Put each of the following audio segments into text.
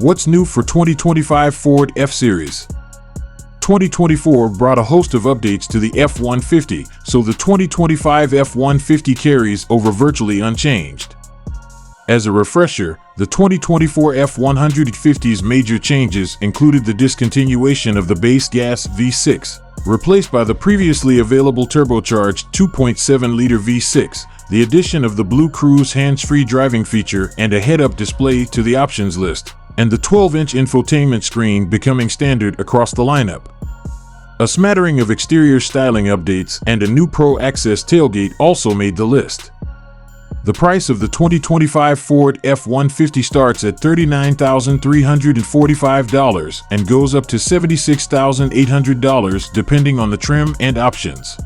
What's new for 2025 Ford F-Series? 2024 brought a host of updates to the F-150, so the 2025 F-150 carries over virtually unchanged. As a refresher, the 2024 F-150's major changes included the discontinuation of the base gas V6, replaced by the previously available turbocharged 2.7-liter V6, the addition of the Blue Cruise hands-free driving feature and a head-up display to the options list, and the 12-inch infotainment screen becoming standard across the lineup. A smattering of exterior styling updates and a new Pro Access Tailgate also made the list. The price of the 2025 Ford F-150 starts at $39,345 and goes up to $76,800 depending on the trim and options.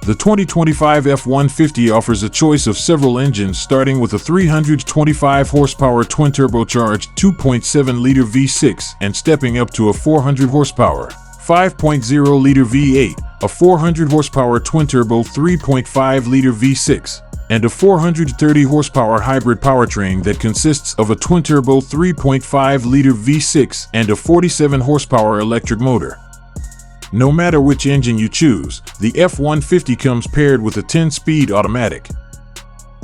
The 2025 F-150 offers a choice of several engines starting with a 325 horsepower twin-turbocharged 2.7-liter V6 and stepping up to a 400 horsepower 5.0-liter V8, a 400 horsepower twin-turbo 3.5-liter V6, and a 430 horsepower hybrid powertrain that consists of a twin-turbo 3.5-liter V6 and a 47 horsepower electric motor. No matter which engine you choose, the F-150 comes paired with a 10-speed automatic.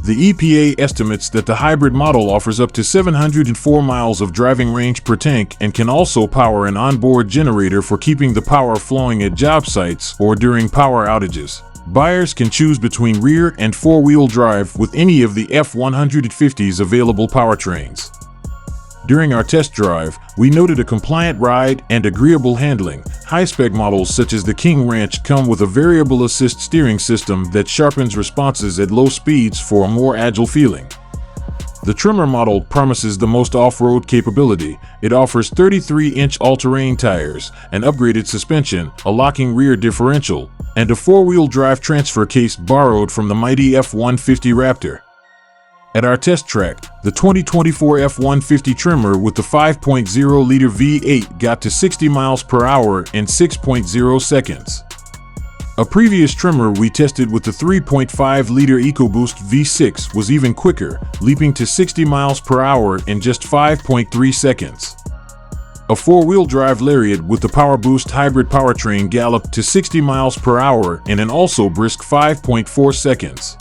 The EPA estimates that the hybrid model offers up to 704 miles of driving range per tank and can also power an onboard generator for keeping the power flowing at job sites or during power outages. Buyers can choose between rear and four-wheel drive with any of the F-150's available powertrains. During our test drive, we noted a compliant ride and agreeable handling. High-spec models such as the King Ranch come with a variable assist steering system that sharpens responses at low speeds for a more agile feeling. The trimmer model promises the most off-road capability. It offers 33-inch all-terrain tires, an upgraded suspension, a locking rear differential, and a four-wheel drive transfer case borrowed from the mighty F-150 Raptor. At our test track, the 2024 F-150 trimmer with the 5.0-liter V8 got to 60 miles per hour in 6.0 seconds. A previous trimmer we tested with the 3.5-liter EcoBoost V6 was even quicker, leaping to 60 miles per hour in just 5.3 seconds. A four-wheel drive Lariat with the PowerBoost hybrid powertrain galloped to 60 miles per hour in an also brisk 5.4 seconds.